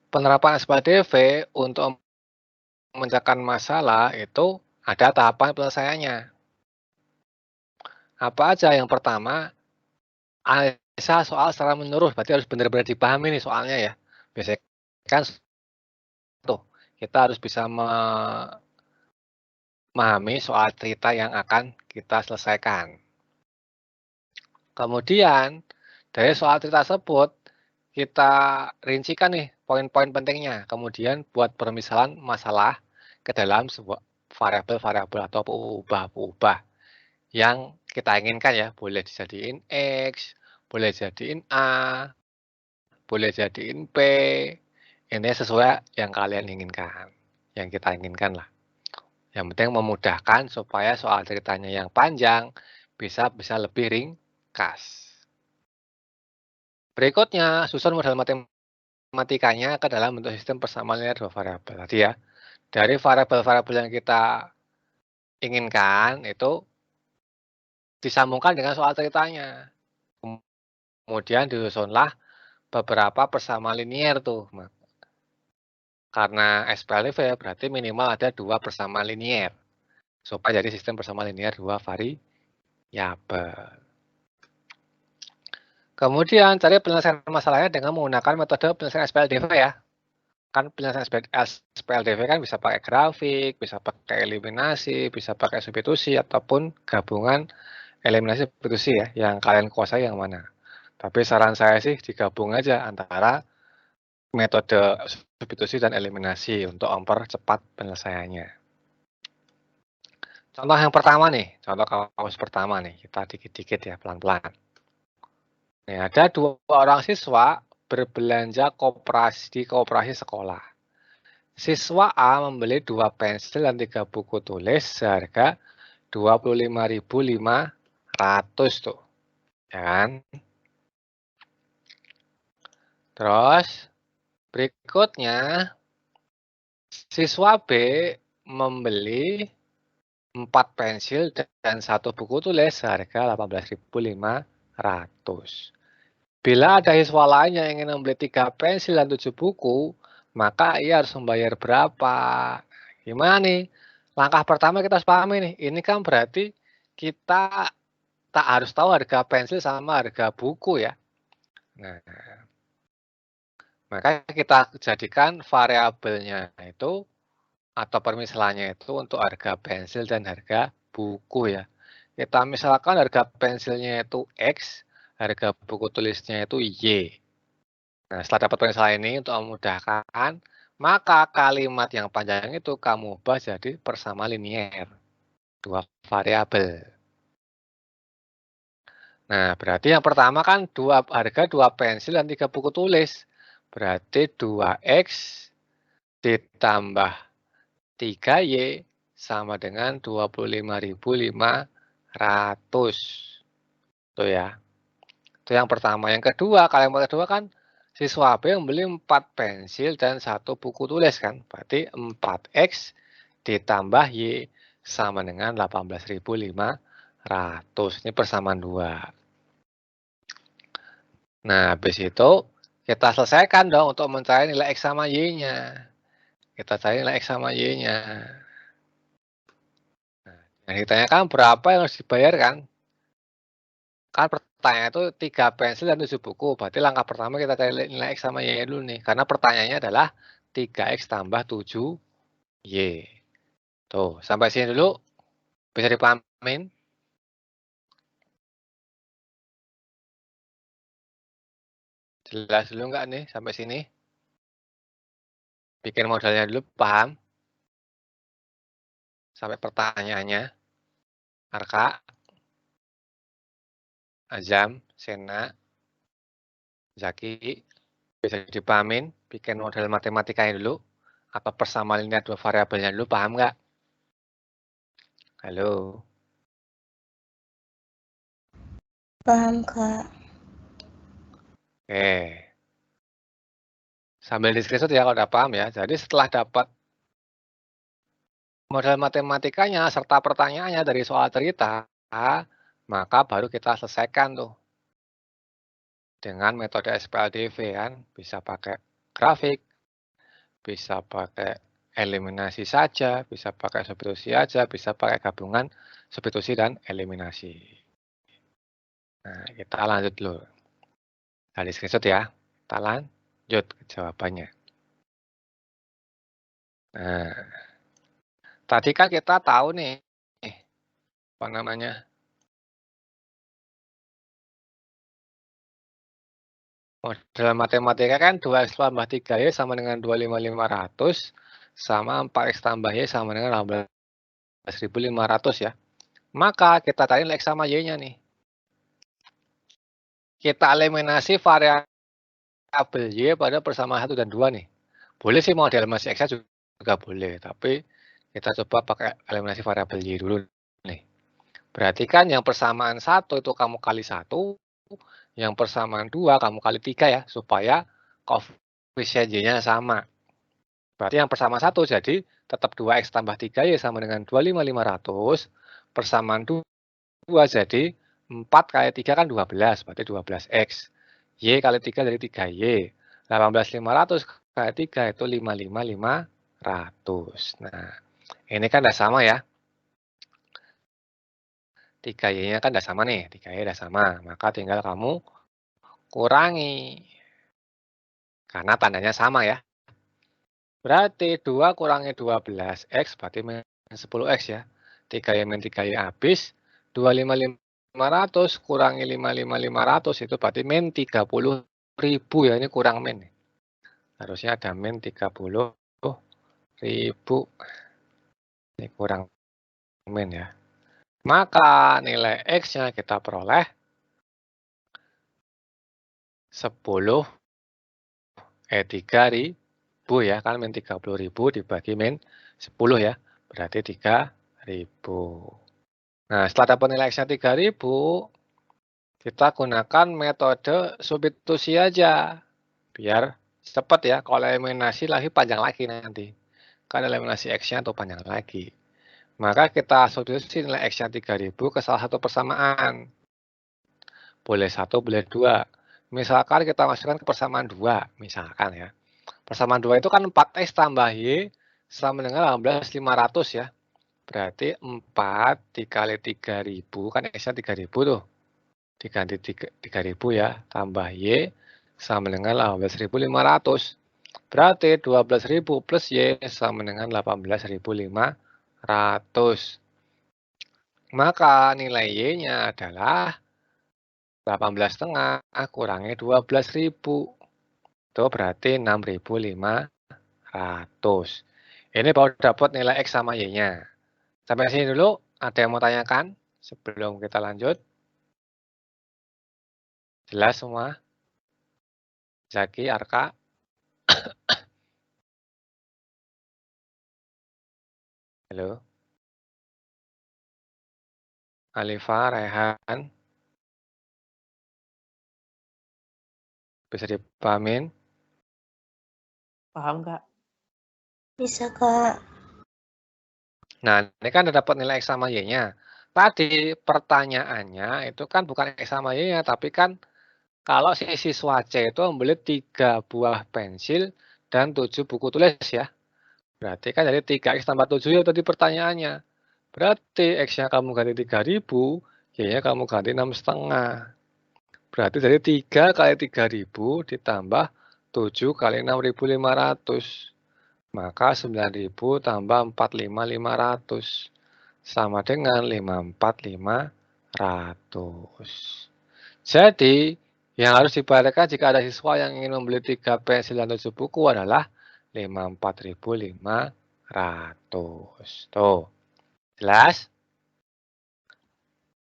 Penerapan SPLDV untuk memecahkan masalah itu ada tahapan penyelesaiannya. Apa aja? Yang pertama, analisa soal secara menyeluruh, berarti harus benar-benar dipahami nih soalnya ya. Biasanya kan tuh, kita harus bisa memahami soal cerita yang akan kita selesaikan. Kemudian, dari soal cerita tersebut, kita rincikan nih poin-poin pentingnya. Kemudian buat permisalan masalah ke dalam sebuah variabel-variabel atau peubah-peubah yang kita inginkan ya. Boleh dijadiin X, boleh jadiin A, boleh jadiin P. Ini sesuai yang kalian inginkan, yang kita inginkan lah. Yang penting memudahkan supaya soal ceritanya yang panjang bisa lebih ringkas. Berikutnya, susun model matematikanya ke dalam bentuk sistem persamaan linear dua variabel tadi ya. Dari variabel-variabel yang kita inginkan itu disambungkan dengan soal ceritanya. Kemudian disusunlah beberapa persamaan linear tuh. Karena SPLDV ya, berarti minimal ada 2 persamaan linear. Supaya jadi sistem persamaan linear 2 variabel. Kemudian cari penyelesaian masalahnya dengan menggunakan metode penyelesaian SPLDV ya. Kan penyelesaian SPLDV kan bisa pakai grafik, bisa pakai eliminasi, bisa pakai substitusi, ataupun gabungan eliminasi substitusi ya, yang kalian kuasai yang mana. Tapi saran saya sih digabung aja antara metode substitusi dan eliminasi untuk mempercepat penyelesaiannya. Contoh yang pertama nih, contoh kasus pertama nih, kita dikit-dikit ya, pelan-pelan. Nih, ada 2 orang siswa berbelanja di koperasi sekolah. Siswa A membeli 2 pensil dan 3 buku tulis seharga 25.500 tuh. Ya kan? Terus berikutnya siswa B membeli 4 pensil dan 1 buku tulis seharga 18.500. Bila ada siswa lain yang ingin membeli 3 pensil dan 7 buku, maka ia harus membayar berapa? Gimana nih? Langkah pertama kita harus pahami nih, ini kan berarti kita tak harus tahu harga pensil sama harga buku ya. Nah, maka kita jadikan variabelnya itu atau permisalannya itu untuk harga pensil dan harga buku ya. Kita misalkan harga pensilnya itu X, harga buku tulisnya itu Y. Nah, setelah dapat permisalan ini untuk memudahkan, maka kalimat yang panjang itu kamu ubah jadi persamaan linear. 2 variabel. Nah, berarti yang pertama kan harga 2 pensil dan 3 buku tulis. Berarti 2X ditambah 3Y sama dengan 25.500. Tuh ya. Itu yang pertama. Yang kedua, kalimat kedua kan siswa B membeli 4 pensil dan 1 buku tulis kan. Berarti 4X ditambah Y sama dengan 18.500. Ini persamaan 2. Nah, habis itu kita selesaikan dong untuk mencari nilai X sama Y-nya. Kita cari nilai X sama Y-nya. Nah, ditanyakan berapa yang harus dibayar kan? Kan pertanyaan itu 3 pensil dan 7 buku. Berarti langkah pertama kita cari nilai X sama Y dulu nih. Karena pertanyaannya adalah 3X tambah 7Y. Tuh, sampai sini dulu. Bisa dipahamin? Jelas dulu nggak nih sampai sini? Bikin modelnya dulu, paham? Sampai pertanyaannya. Arka, Azam, Sena, Zaki, bisa dipahamin? Bikin model matematikanya dulu. Apa persamaan linear 2 variabelnya dulu, paham nggak? Halo? Paham, Kak. Oke. Sambil di screenshot ya kalau udah paham ya. Jadi setelah dapat model matematikanya serta pertanyaannya dari soal cerita, maka baru kita selesaikan tuh dengan metode SPLDV kan. Bisa pakai grafik, bisa pakai eliminasi saja, bisa pakai substitusi aja, bisa pakai gabungan substitusi dan eliminasi. Nah, kita lanjut dulu. Dari screenshot ya. Kita lanjut ke jawabannya. Nah, tadi kan kita tahu nih, apa namanya, model matematika kan 2x tambah 3y sama dengan 25.500, sama 4x tambah y sama dengan 18.500 ya. Maka kita cari x sama y-nya nih. Kita eliminasi variabel y pada persamaan 1 dan 2 nih. Boleh sih model masih x juga boleh, tapi kita coba pakai eliminasi variabel y dulu nih. Berarti kan yang persamaan 1 itu kamu kali 1, yang persamaan 2 kamu kali 3 ya, supaya koefisien y-nya sama. Berarti yang persamaan 1 jadi tetap 2x tambah 3y sama dengan 25.500, persamaan 2 jadi 4 kali 3 kan 12, berarti 12x. Y kali 3 dari 3y. 18.500 kali 3 itu 55.500. Nah, ini kan udah sama ya. 3y-nya kan udah sama nih, 3y udah sama. Maka tinggal kamu kurangi. Karena tandanya sama ya. Berarti 2 kurangi 12x berarti min 10x ya. 3y min 3y habis. 25.500 kurangi 55.500 itu berarti min 30.000 ya. Ini kurang min. Harusnya ada min 30.000. Ini kurang min ya. Maka nilai X-nya kita peroleh 10 3.000 ya. Kan min 30.000 dibagi min 10 ya. Berarti 3.000. Nah, setelah dapat nilai X-nya 3.000, kita gunakan metode substitusi aja. Biar cepat ya. Kalau eliminasi lagi panjang lagi nanti. Kan eliminasi X-nya atau panjang lagi. Maka kita substitusi nilai X-nya 3.000 ke salah satu persamaan. Boleh 1, boleh 2. Misalkan kita masukkan ke persamaan 2. Misalkan ya. Persamaan 2 itu kan 4X tambah Y sama dengan 18.500 ya. Berarti 4 dikali 3.000, kan X-nya 3.000 tuh. Diganti 3.000 ya, tambah Y sama dengan 18.500. Berarti 12.000 plus Y sama dengan 18.500. Maka nilai Y-nya adalah 18,5 kurangi 12.000. Itu berarti 6.500. Ini baru dapat nilai X sama Y-nya. Sampai sini dulu, ada yang mau tanyakan sebelum kita lanjut? Jelas semua? Zaki, Arka? Halo? Alifa, Rehan? Bisa dipahamin? Paham, Kak? Bisa, Kak. Nah, ini kan udah dapat nilai X sama Y-nya. Tadi pertanyaannya itu kan bukan X sama Y-nya, tapi kan kalau si siswa C itu membeli 3 buah pensil dan 7 buku tulis ya. Berarti kan dari 3X tambah 7 ya tadi pertanyaannya. Berarti X-nya kamu ganti 3.000, Y-nya kamu ganti 6,5. Berarti dari 3 kali 3.000 ditambah 7 kali 6.500. Maka 9.000 tambah 45.500 sama dengan 54.500. Jadi, yang harus dibayarkan jika ada siswa yang ingin membeli 3 pensil dan 7 buku adalah 54.500. Tuh, jelas?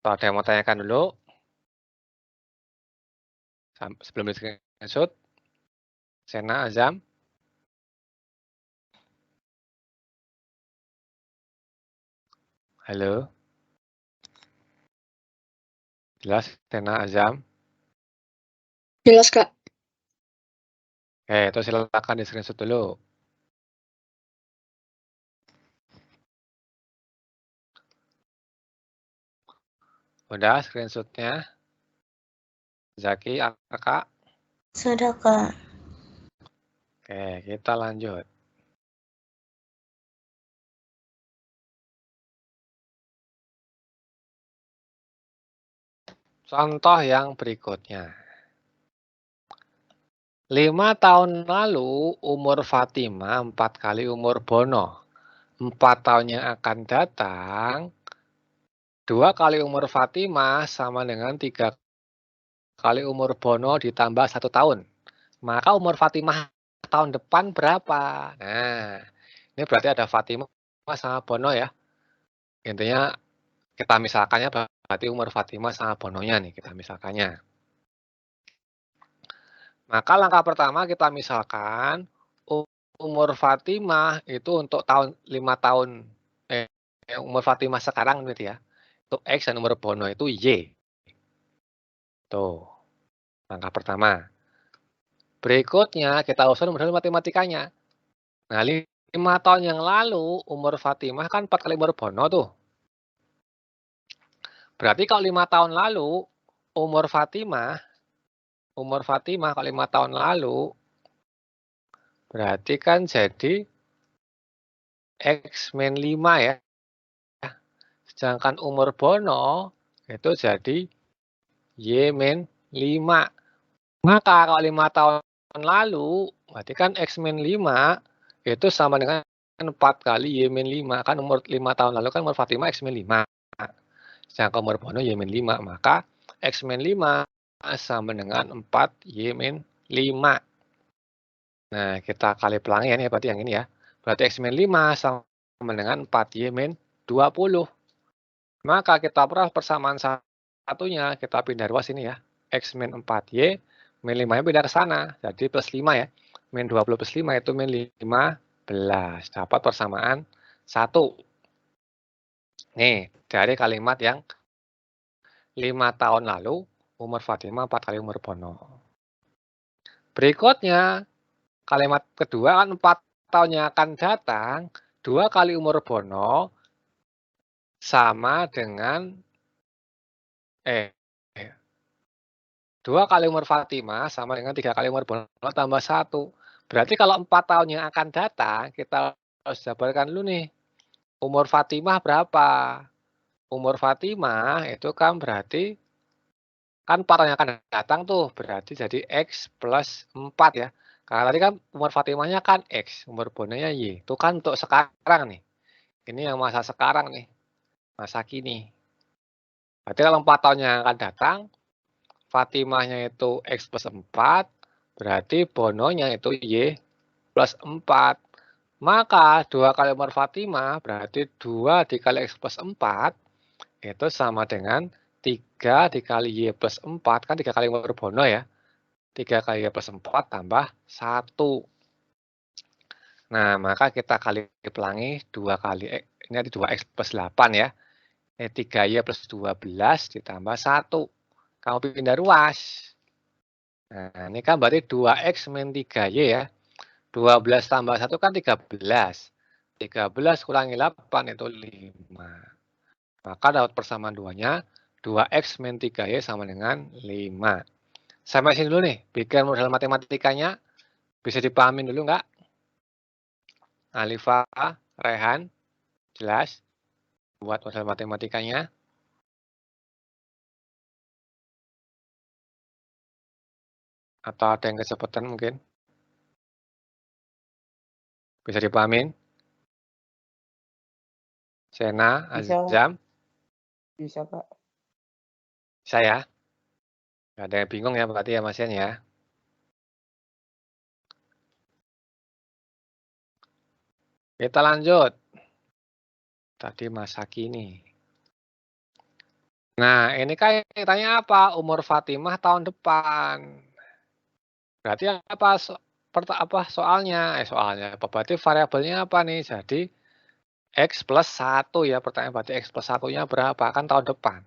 Kalau ada yang mau tanyakan dulu, sebelum di screenshot, Sena, Azam. Halo. Jelas, Sena, Azam. Jelas, Kak. Oke, itu silakan di screenshot dulu. Udah screenshotnya? Zaki, Arka? Sudah, Kak. Oke, kita lanjut. Contoh yang berikutnya. 5 tahun lalu umur Fatima 4 kali umur Bono. 4 tahun yang akan datang, 2 kali umur Fatima sama dengan 3 kali umur Bono ditambah 1 tahun. Maka umur Fatimah tahun depan berapa? Nah, ini berarti ada Fatimah sama Bono ya. Intinya kita misalkannya berarti umur Fatimah sama Bononya nih, kita misalkannya. Maka langkah pertama kita misalkan umur Fatimah itu untuk tahun 5 tahun umur Fatimah sekarang gitu ya. Untuk X dan umur Bono itu Y. Tuh, langkah pertama. Berikutnya kita usul model matematikanya. Nah, 5 tahun yang lalu umur Fatimah kan 4 kali umur Bono tuh. Berarti kalau 5 tahun lalu umur Fatimah kalau 5 tahun lalu berarti kan jadi X min 5 ya. Sedangkan umur Bono itu jadi Y min 5. Maka kalau 5 tahun lalu, berarti kan X min 5 itu sama dengan 4 kali Y min 5. Kan umur 5 tahun lalu kan umur Fatimah X min 5. Sedangkan umur Bono Y min 5. Maka X min 5 sama dengan 4 Y min 5. Nah, kita kali pelangi ya, berarti yang ini ya. Berarti X min 5 sama dengan 4 Y min 20. Maka kita peroleh persamaan satunya, kita pindah ruas ini ya. X min 4Y, min 5-nya pindah ke sana. Jadi plus 5 ya. Min 20 plus 5 itu min 15. Dapat persamaan 1. Nih, dari kalimat yang 5 tahun lalu, umur Fatimah 4 kali umur Bono. Berikutnya, kalimat kedua kan 4 tahun yang akan datang, 2 kali umur Bono, sama dengan 2 kali umur Fatimah sama dengan 3 kali umur Bono tambah 1. Berarti kalau 4 tahun yang akan datang, kita harus jabarkan dulu nih. Umur Fatimah berapa? Umur Fatimah itu kan berarti, kan 4 tahun yang akan datang tuh, berarti jadi X plus 4 ya. Karena tadi kan umur Fatimahnya kan X, umur Bononya Y. Itu kan untuk sekarang nih. Ini yang masa sekarang nih, masa kini. Berarti kalau 4 tahun yang akan datang, Fatimahnya itu X plus 4, berarti Bononya itu Y plus 4. Maka 2 kali umur Fatimah, berarti 2 dikali X plus 4, itu sama dengan 3 dikali Y plus 4, kan 3 kali umur Bono ya. 3 kali Y plus 4 tambah 1. Nah, maka kita kali pelangi 2 kali, ini ada 2X plus 8 ya. 3Y plus 12 ditambah 1. Kamu pindah ruas. Nah, ini kan berarti 2X min 3Y ya. 12 tambah 1 kan 13. 13 kurangi 8 itu 5. Maka dapat persamaan 2-nya, 2X min 3Y sama dengan 5. Sampai sini dulu nih, bikin model matematikanya. Bisa dipahamin dulu nggak? Alifa, Rehan, jelas? Buat model matematikanya. Atau ada yang kecepatan mungkin? Bisa dipahamin? Sena, Azam? Bisa, Pak. Saya? Nggak ada yang bingung ya berarti ya Mas Yan ya? Kita lanjut. Tadi masa kini. Nah, ini kan tanya apa? Umur Fatimah tahun depan. Berarti apa soalnya? Soalnya apa? Berarti variabelnya apa nih? Jadi X plus 1 ya. Pertanyaan berarti X plus 1-nya berapa? Kan tahun depan.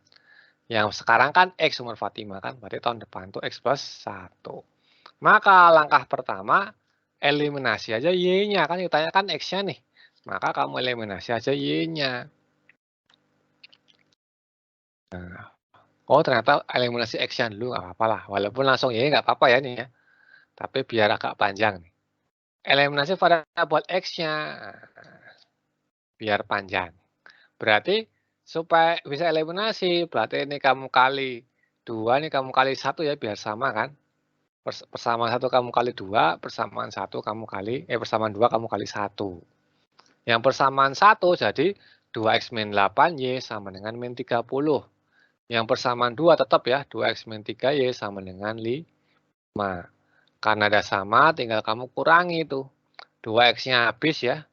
Yang sekarang kan X umur Fatimah kan. Berarti tahun depan itu X plus 1. Maka langkah pertama, eliminasi aja Y-nya. Kan ditanya kan X-nya nih. Maka kamu eliminasi aja Y-nya. Nah, oh ternyata eliminasi X-nya dulu, nggak apa-apa lah. Walaupun langsung Y nggak apa-apa ya nih ya. Tapi biar agak panjang nih. Eliminasi variabel X-nya. Biar panjang. Berarti supaya bisa eliminasi, berarti ini kamu kali 2 ini kamu kali 1 ya, biar sama kan. Persamaan 1 kamu kali 2, persamaan 1 kamu kali, persamaan 2 kamu kali 1. Yang persamaan 1 jadi 2x min 8y sama dengan min 30. Yang persamaan 2 tetap ya, 2x min 3y sama dengan 5. Karena ada sama, tinggal kamu kurangi itu. 2x-nya habis ya.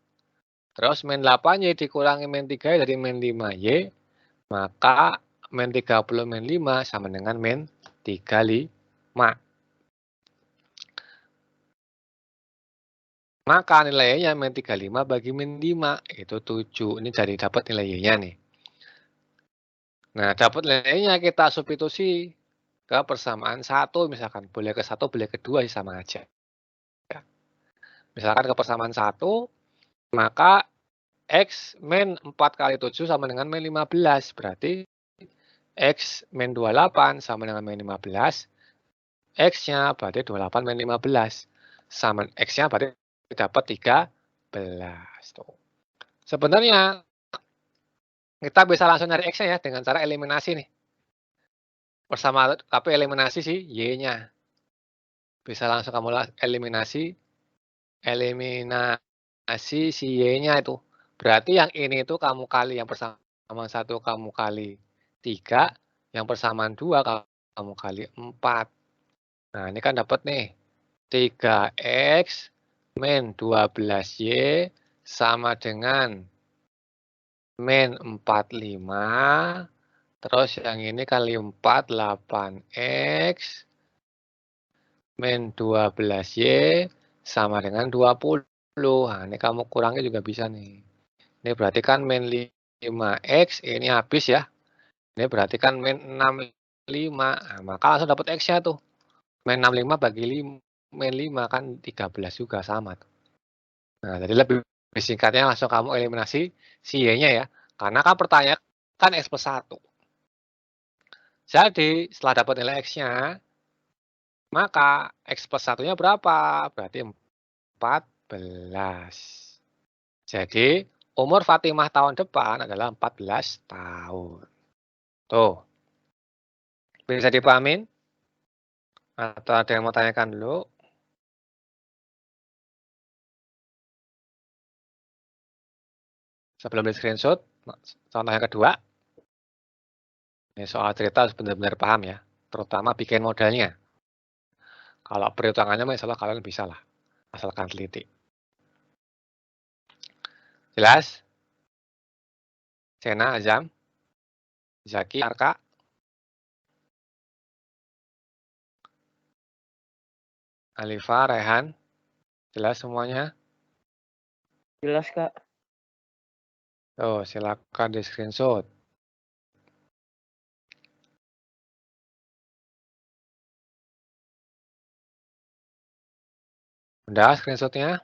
Terus min 8y dikurangi min 3y jadi min 5y. Maka min 30 min 5 sama dengan min 35. Maka nilainya min 35 bagi min 5 itu 7. Ini jadi dapat nilai y-nya nih. Nah, dapat nilainya kita substitusi ke persamaan 1 misalkan. Boleh ke 1, boleh ke 2 sama aja. Misalkan ke persamaan 1, maka x min 4 kali 7 sama dengan min 15. Berarti x min 28 sama dengan min 15. X-nya berarti 28 min 15. Sama X-nya berarti dapat 13. Tuh. Sebenarnya kita bisa langsung nyari X-nya ya dengan cara eliminasi nih. Bersama tapi eliminasi sih Y-nya. Bisa langsung kamu eliminasi si Y-nya itu. Berarti yang ini itu kamu kali yang persamaan 1 kamu kali 3, yang persamaan 2 kamu kali 4. Nah, ini kan dapat nih 3x min 12y sama dengan min 45. Terus yang ini kali 4, 8x min 12y sama dengan 20. Nah, ini kamu kurangi juga bisa nih. Ini berarti kan min 5x, ini habis ya. Ini berarti kan min 65. Nah, maka langsung dapat x-nya tuh. Min 65 bagi min 5 kan 13 juga sama tuh. Nah, jadi lebih singkatnya langsung kamu eliminasi si y-nya ya. Karena kan pertanyaan kan x plus 1. Jadi setelah dapat nilai x-nya, maka x plus 1-nya berapa? Berarti 14. Jadi umur Fatimah tahun depan adalah 14 tahun. Tuh. Bisa dipahamin? Atau ada yang mau tanyakan dulu? Sebelum di screenshot, contoh yang kedua. Ini soal cerita harus benar-benar paham ya. Terutama bikin modelnya. Kalau perhitungannya misalnya kalian bisa lah. Asalkan teliti. Jelas? Sena, Azam, Zaki, Arka. Alifa, Rehan. Jelas semuanya? Jelas, Kak. Tuh, silakan di screenshot. Udah screenshotnya?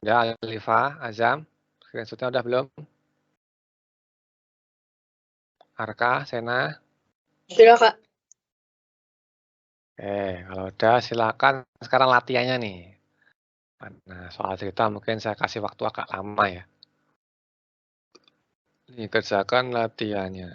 Udah, Alifa, Azam. Screenshotnya udah belum? Arka, Sena. Sudah, Kak. Kalau udah silakan sekarang latihannya nih. Nah, soal cerita mungkin saya kasih waktu agak lama ya. Ini kerjakan latihannya.